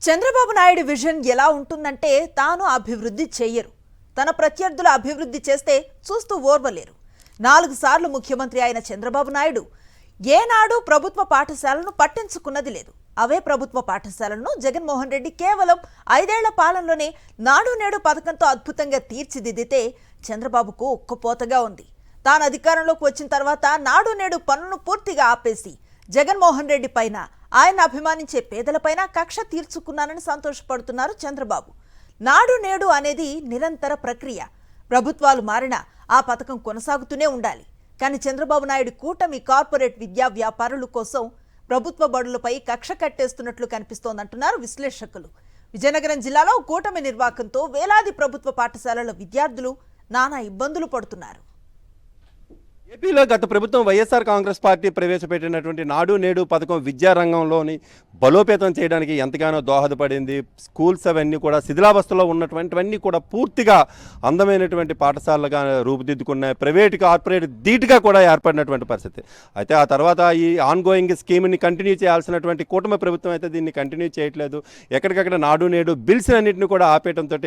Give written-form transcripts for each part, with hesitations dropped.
Chandrababu Naidu vision ఎలా ఉంటుందంటే తాను అభివృద్ధి చేయరు, తన ప్రత్యర్థుల అభివృద్ధి చేస్తే చూస్తూ ఓర్వలేరు. 4 సార్లు ముఖ్యమంత్రి అయిన చంద్రబాబు నాయుడు ఏనాడు ప్రభుత్వ పాఠశాలను పట్టించుకున్నది లేదు. అవే ప్రభుత్వ పాఠశాలను జగన్మోహన్ రెడ్డి కేవలం 5 ఏళ్ల పాలనలోనే నాడు నేడు పథకంతో అద్భుతంగా తీర్చిదిద్దితే చంద్రబాబుకు ఉక్కపోతగా ఉంది. తాను అధికారంలోకి వచ్చిన తర్వాత నాడు నేడు పనులను పూర్తిగా ఆపేసి జగన్మోహన్ రెడ్డి పైన, ఆయన అభిమానించే పేదలపైన కక్ష తీర్చుకున్నానని సంతోషపడుతున్నారు చంద్రబాబు. నాడు నేడు అనేది నిరంతర ప్రక్రియ. ప్రభుత్వాలు మారినా ఆ పథకం కొనసాగుతూనే ఉండాలి. కానీ చంద్రబాబు నాయుడు కూటమి కార్పొరేట్ విద్యా వ్యాపారుల కోసం ప్రభుత్వ బడులపై కక్ష కట్టేస్తున్నట్లు కనిపిస్తోందంటున్నారు విశ్లేషకులు. విజయనగరం జిల్లాలో కూటమి నిర్వాకంతో వేలాది ప్రభుత్వ పాఠశాలల విద్యార్థులు నానా ఇబ్బందులు పడుతున్నారు. ఏపీలో గత ప్రభుత్వం వైఎస్ఆర్ కాంగ్రెస్ పార్టీ ప్రవేశపెట్టినటువంటి నాడు నేడు పథకం విద్యారంగంలోని బలోపేతం చేయడానికి ఎంతగానో దోహదపడింది. స్కూల్స్ అవన్నీ కూడా శిథిలావస్థలో ఉన్నటువంటివన్నీ కూడా పూర్తిగా అందమైనటువంటి పాఠశాలలుగా రూపుదిద్దుకున్నాయి. ప్రైవేట్ కార్పొరేట్ ధీటుగా కూడా ఏర్పడినటువంటి పరిస్థితి. అయితే ఆ తర్వాత ఈ ఆన్గోయింగ్ స్కీమ్ని కంటిన్యూ చేయాల్సినటువంటి కూటమి ప్రభుత్వం అయితే దీన్ని కంటిన్యూ చేయట్లేదు. ఎక్కడికక్కడ నాడు నేడు బిల్స్ అన్నింటినీ కూడా ఆపేయడంతో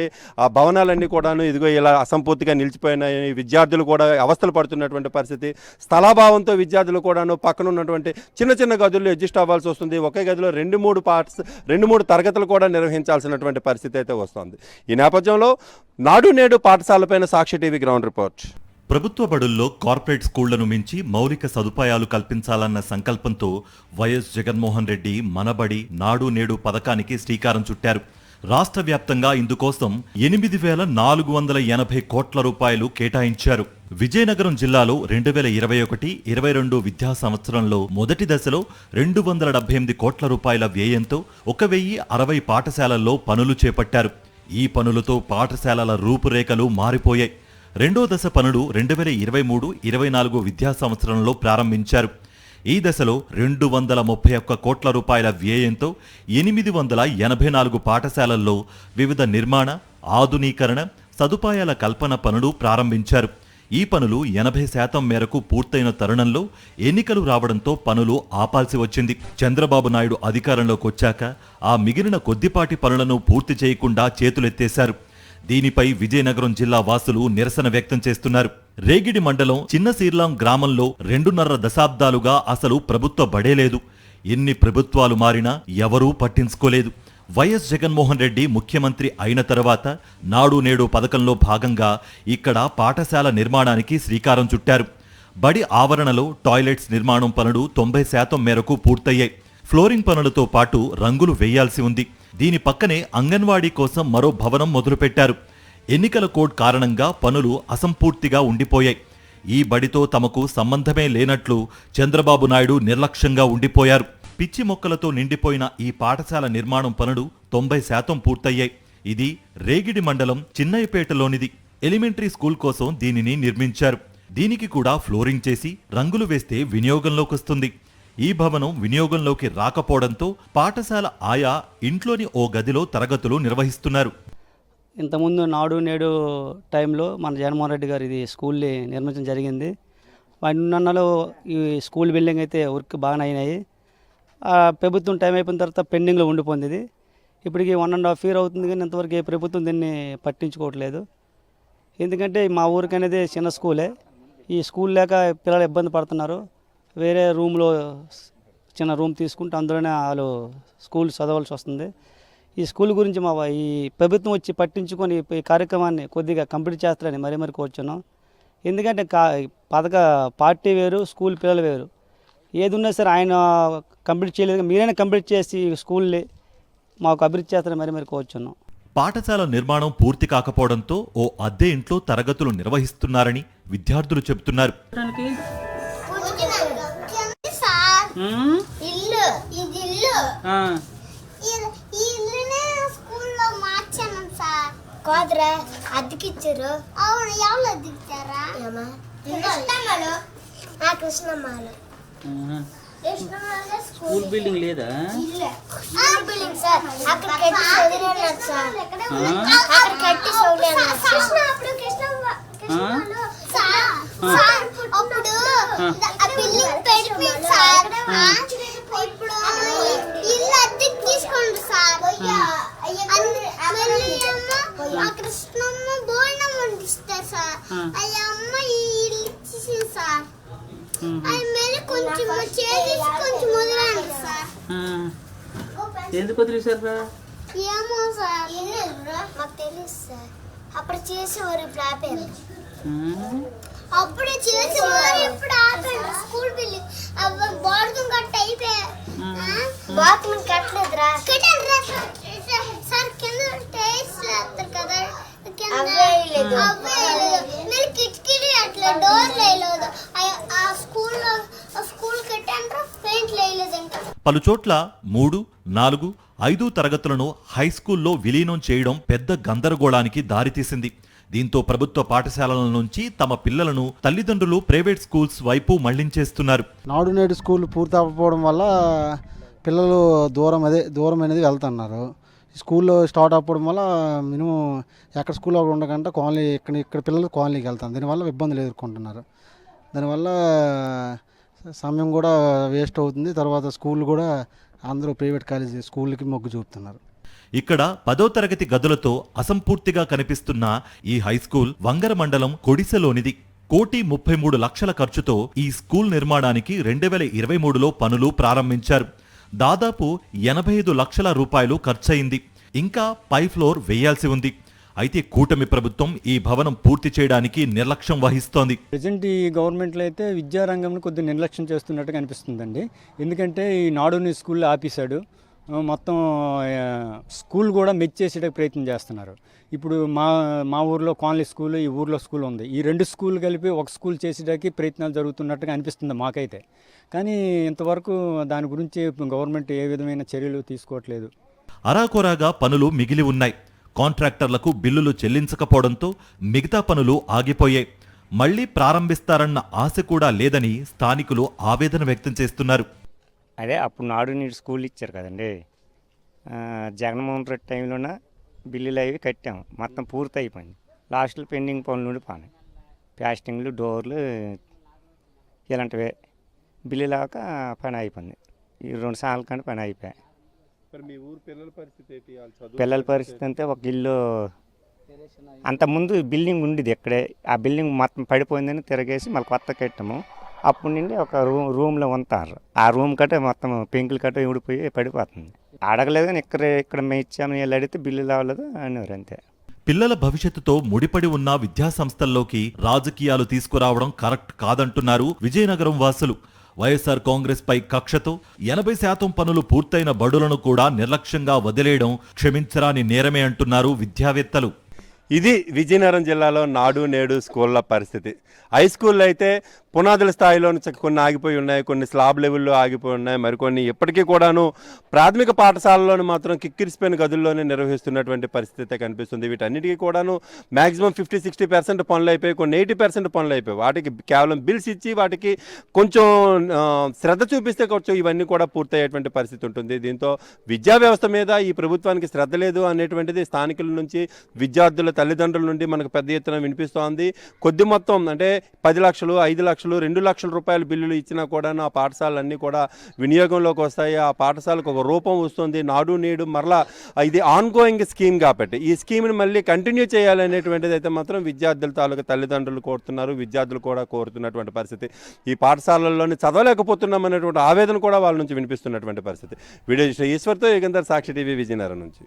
ఆ భవనాలన్నీ కూడాను ఇదిగో ఇలా అసంపూర్తిగా నిలిచిపోయినాయి. విద్యార్థులు కూడా అవస్థలు పడుతున్నటువంటి పరిస్థితి. స్థలాభావంతో విద్యార్థులు కూడాను పక్కన ఉన్నటువంటి చిన్న చిన్న గదుల్లో అడ్జస్ట్ అవ్వాల్సి వస్తుంది. ఒకే గదిలో 2-3 తరగతులు కూడా నిర్వహించాల్సినటువంటి పరిస్థితి అయితే వస్తుంది. ఈ నేపథ్యంలో నాడు నేడు పాఠశాలపైన సాక్షి టీవీ గ్రౌండ్ రిపోర్ట్. ప్రభుత్వ బడుల్లో కార్పొరేట్ స్కూళ్లను మించి మౌలిక సదుపాయాలు కల్పించాలన్న సంకల్పంతో వైఎస్ జగన్మోహన్ రెడ్డి మనబడి నాడు నేడు పథకానికి శ్రీకారం చుట్టారు. రాష్ట్ర వ్యాప్తంగా ఇందుకోసం 8,480 కోట్ల రూపాయలు కేటాయించారు. విజయనగరం జిల్లాలో 2021-22 విద్యా సంవత్సరంలో మొదటి దశలో 278 కోట్ల రూపాయల వ్యయంతో 1060 పాఠశాలల్లో పనులు చేపట్టారు. ఈ పనులతో పాఠశాలల రూపురేఖలు మారిపోయాయి. రెండో దశ పనులు 2023-24 విద్యా సంవత్సరంలో ప్రారంభించారు. ఈ దశలో 231 కోట్ల రూపాయల వ్యయంతో 884 పాఠశాలల్లో వివిధ నిర్మాణ, ఆధునీకరణ, సదుపాయాల కల్పన పనులు ప్రారంభించారు. ఈ పనులు 80% మేరకు పూర్తయిన తరుణంలో ఎన్నికలు రావడంతో పనులు ఆపాల్సి వచ్చింది. చంద్రబాబు నాయుడు అధికారంలోకి వచ్చాక ఆ మిగిలిన కొద్దిపాటి పనులను పూర్తి చేయకుండా చేతులెత్తేశారు. దీనిపై విజయనగరం జిల్లా వాసులు నిరసన వ్యక్తం చేస్తున్నారు. రేగిడి మండలం చిన్నసీర్లాం గ్రామంలో 2.5 దశాబ్దాలుగా అసలు ప్రభుత్వ బడే లేదు. ఎన్ని ప్రభుత్వాలు మారినా ఎవరూ పట్టించుకోలేదు. వైఎస్ జగన్మోహన్ రెడ్డి ముఖ్యమంత్రి అయిన తర్వాత నాడు నేడు పథకంలో భాగంగా ఇక్కడ పాఠశాల నిర్మాణానికి శ్రీకారం చుట్టారు. బడి ఆవరణలో టాయిలెట్స్ నిర్మాణం పనులు 90% మేరకు పూర్తయ్యాయి. ఫ్లోరింగ్ పనులతో పాటు రంగులు వేయాల్సి ఉంది. దీని పక్కనే అంగన్వాడీ కోసం మరో భవనం మొదలుపెట్టారు. ఎన్నికల కోడ్ కారణంగా పనులు అసంపూర్తిగా ఉండిపోయాయి. ఈ బడితో తమకు సంబంధమే లేనట్లు చంద్రబాబు నాయుడు నిర్లక్ష్యంగా ఉండిపోయారు. పిచ్చి మొక్కలతో నిండిపోయిన ఈ పాఠశాల నిర్మాణం పనులు 90% పూర్తయ్యాయి. ఇది రేగిడి మండలం చిన్నయ్యపేటలోనిది. ఎలిమెంటరీ స్కూల్ కోసం దీనిని నిర్మించారు. దీనికి కూడా ఫ్లోరింగ్ చేసి రంగులు వేస్తే వినియోగంలోకొస్తుంది. ఈ భవనం వినియోగంలోకి రాకపోవడంతో పాఠశాల ఆయా ఇంట్లోని ఓ గదిలో తరగతులు నిర్వహిస్తున్నారు. ఇంతకుముందు నాడు నేడు టైంలో మన జగన్మోహన్ రెడ్డి గారు ఇది స్కూల్ని నిర్మించడం జరిగింది. 1 ఈ స్కూల్ బిల్డింగ్ అయితే వర్క్ బాగానే అయినాయి. ప్రభుత్వం టైం అయిపోయిన తర్వాత పెండింగ్లో ఉండిపోయింది. ఇది ఇప్పటికి 1.5 year అవుతుంది, కానీ ఇంతవరకు ఏ ప్రభుత్వం దీన్ని పట్టించుకోవట్లేదు. ఎందుకంటే మా ఊరికి అనేది చిన్న స్కూలే. ఈ స్కూల్ లేక పిల్లలు ఇబ్బంది పడుతున్నారు. వేరే రూమ్లో చిన్న రూమ్ తీసుకుంటే అందులోనే వాళ్ళు స్కూల్ చదవాల్సి వస్తుంది. ఈ స్కూల్ గురించి ఈ ప్రభుత్వం వచ్చి పట్టించుకొని ఈ కార్యక్రమాన్ని కొద్దిగా కంప్లీట్ చేస్తారని మరీ కోరుచున్నాం. ఎందుకంటే పార్టీ వేరు, స్కూల్ పిల్లలు వేరు. ఏది ఉన్నా సరే ఆయన కంప్లీట్ చేయలేదు, మీరైనా కంప్లీట్ చేసి స్కూల్ని మాకు అభివృద్ధి చేస్తారని మరీ కోరుచున్నాం. పాఠశాల నిర్మాణం పూర్తి కాకపోవడంతో ఓ అద్దె ఇంట్లో తరగతులు నిర్వహిస్తున్నారని విద్యార్థులు చెబుతున్నారు. స్కూల్ బిల్డింగ్ లేదా? మళ్ళీ ఏమో ఆ కృష్ణమ్మ బోనం వండిస్తారు సార్. అది అమ్మ ఇల్లు ఇచ్చేసింది సార్. అది మళ్ళీ కొంచెం చేసి కొంచెం వదిలేండి సార్. ఎందుకు వదిలేశారు? ఏమో సార్ మాకు తెలియదు సార్. అప్పుడు చేసేవారు ఇప్పుడు ఆపారు. అప్పుడే చేసేవారు ఇప్పుడు ఆపారు. స్కూల్ బిల్డింగ్ బాత్రూమ్ కట్ట అయిపోయా. బాత్రూమ్ కట్టలేదురా సార్. కింద టైల్స్ వేస్తారు కదా, మళ్ళీ కిటికీలు అట్లా డోర్లు వేయలేదు. ఆ స్కూల్ కట్టాను పెయింట్లు వేయలేదు ఇంకా. పలుచోట్ల 3, 4, 5 తరగతులను హైస్కూల్లో విలీనం చేయడం పెద్ద గందరగోళానికి దారితీసింది. దీంతో ప్రభుత్వ పాఠశాలల నుంచి తమ పిల్లలను తల్లిదండ్రులు ప్రైవేట్ స్కూల్స్ వైపు మళ్లించేస్తున్నారు. నాడు నేడు స్కూల్ పూర్తి అవ్వకపోవడం వల్ల పిల్లలు దూరం అనేది వెళ్తున్నారు. స్కూల్లో స్టార్ట్ అవ్వడం వల్ల మినిమం ఎక్కడ స్కూల్లో ఉండకుండా కాలనీ ఇక్కడ పిల్లలు కాలనీకి వెళ్తారు. దీనివల్ల ఇబ్బందులు ఎదుర్కొంటున్నారు. దానివల్ల సమయం కూడా వేస్ట్ అవుతుంది. తర్వాత స్కూల్ కూడా అందరూ ప్రైవేట్ కాలేజీ స్కూల్కి మొగ్గు చూపుతున్నారు. ఇక్కడ 10వ తరగతి గదులతో అసంపూర్తిగా కనిపిస్తున్న ఈ హైస్కూల్ వంగర మండలం కొడిసెలోనిది. 1,33,00,000 ఖర్చుతో ఈ స్కూల్ నిర్మాణానికి 2023లో పనులు ప్రారంభించారు. దాదాపు 85 లక్షల రూపాయలు ఖర్చయింది. ఇంకా పై ఫ్లోర్ వేయాల్సి ఉంది. అయితే కూటమి ప్రభుత్వం ఈ భవనం పూర్తి చేయడానికి నిర్లక్ష్యం వహిస్తోంది. ప్రజెంట్ ఈ గవర్నమెంట్లో అయితే విద్యారంగంలో కొద్దిగా నిర్లక్ష్యం చేస్తున్నట్టుగా అనిపిస్తుందండి. ఎందుకంటే ఈ నాడుని స్కూల్ ఆపేశాడు. మొత్తం స్కూల్ కూడా మెచ్చేసేటకు ప్రయత్నం చేస్తున్నారు. ఇప్పుడు మా ఊర్లో కాలనీ స్కూల్, ఈ ఊర్లో స్కూల్ ఉంది. ఈ 2 స్కూల్ కలిపి ఒక స్కూల్ చేసేటకి ప్రయత్నాలు జరుగుతున్నట్టుగా అనిపిస్తుంది మాకైతే. కానీ ఇంతవరకు దాని గురించి గవర్నమెంట్ ఏ విధమైన చర్యలు తీసుకోవట్లేదు. అరాకొరాగా పనులు మిగిలి ఉన్నాయి. కాంట్రాక్టర్లకు బిల్లులు చెల్లించకపోవడంతో మిగతా పనులు ఆగిపోయాయి. మళ్లీ ప్రారంభిస్తారన్న ఆశ కూడా లేదని స్థానికులు ఆవేదన వ్యక్తం చేస్తున్నారు. అదే అప్పుడు నాడు నీడు స్కూల్ ఇచ్చారు కదండి, జగన్మోహన్ రెడ్డి టైంలోన బిల్లులు అవి కట్టాము. మొత్తం పూర్తి అయిపోయింది. లాస్ట్లో పెండింగ్ పనులు ఉండిపోయినాయి. ప్లాస్టింగ్లు, డోర్లు ఇలాంటివే. బిల్లు లేక పని అయిపోయింది. ఈ 2 సార్లు కంటే పని అయిపోయాయి. పిల్లల పరిస్థితి అంటే ఒక ఇల్లు అంతకుముందు బిల్డింగ్ ఉండేది ఇక్కడే. ఆ బిల్డింగ్ మొత్తం పడిపోయిందని తిరగేసి మళ్ళీ కొత్త కట్టాము. అప్పటి నుండి ఒక రూమ్లో ఉంటారు. ఆ రూమ్ కట్ట మొత్తం పెంకులు కట్ట ఊడిపోయి పడిపోతుంది. అడగలేదు కానీ ఇక్కడ మేము ఇచ్చామని వీళ్ళు అడిగితే బిల్లు రావలేదు అనేవారు అంతే. పిల్లల భవిష్యత్తుతో ముడిపడి ఉన్న విద్యాసంస్థల్లోకి రాజకీయాలు తీసుకురావడం కరెక్ట్ కాదంటున్నారు విజయనగరం వాసులు. వైఎస్ఆర్ కాంగ్రెస్ పై కక్షతో 80% పనులు పూర్తయిన బడులను కూడా నిర్లక్ష్యంగా వదిలేయడం క్షమించరాని నేరమే అంటున్నారు విద్యావేత్తలు. ఇది విజయనగరం జిల్లాలో నాడు నేడు స్కూళ్ళ పరిస్థితి. హై స్కూల్లో అయితే పునాదుల స్థాయిలో కొన్ని ఆగిపోయి ఉన్నాయి, కొన్ని స్లాబ్ లెవెల్లో ఆగిపోయి ఉన్నాయి, మరికొన్ని ఇప్పటికీ కూడాను ప్రాథమిక పాఠశాలలోని మాత్రం కిక్కిరిసిపోయిన గదుల్లోనే నిర్వహిస్తున్నటువంటి పరిస్థితి కనిపిస్తుంది. వీటన్నిటికీ కూడాను మ్యాక్సిమం 50-60% పనులు అయిపోయి, కొన్ని 80% పనులు అయిపోయి. వాటికి కేవలం బిల్స్ ఇచ్చి వాటికి కొంచెం శ్రద్ధ చూపిస్తే కొంచెం ఇవన్నీ కూడా పూర్తయ్యేటువంటి పరిస్థితి ఉంటుంది. దీంతో విద్యా వ్యవస్థ మీద ఈ ప్రభుత్వానికి శ్రద్ధ లేదు అనేటువంటిది స్థానికుల నుంచి, విద్యార్థుల తల్లిదండ్రుల నుండి మనకు పెద్ద ఎత్తున వినిపిస్తోంది. కొద్ది మొత్తం అంటే 10 లక్షలు, 5 లక్షలు, 2 లక్షల రూపాయల బిల్లులు ఇచ్చినా కూడా ఆ పాఠశాలన్నీ కూడా వినియోగంలోకి వస్తాయి. ఆ పాఠశాలకు ఒక రూపం వస్తుంది. నాడు నేడు మరలా ఇది ఆన్గోయింగ్ స్కీమ్ కాబట్టి ఈ స్కీమ్ని మళ్ళీ కంటిన్యూ చేయాలనేటువంటిది అయితే మాత్రం విద్యార్థుల తాలూకు తల్లిదండ్రులు కోరుతున్నారు, విద్యార్థులు కూడా కోరుతున్నటువంటి పరిస్థితి. ఈ పాఠశాలల్లోనే చదవలేకపోతున్నాం అనేటువంటి ఆవేదన కూడా వాళ్ళ నుంచి వినిపిస్తున్నటువంటి పరిస్థితి. వీడియో ఈశ్వర్తో యుగంధర్, సాక్షి టీవీ, విజయనగరం నుంచి.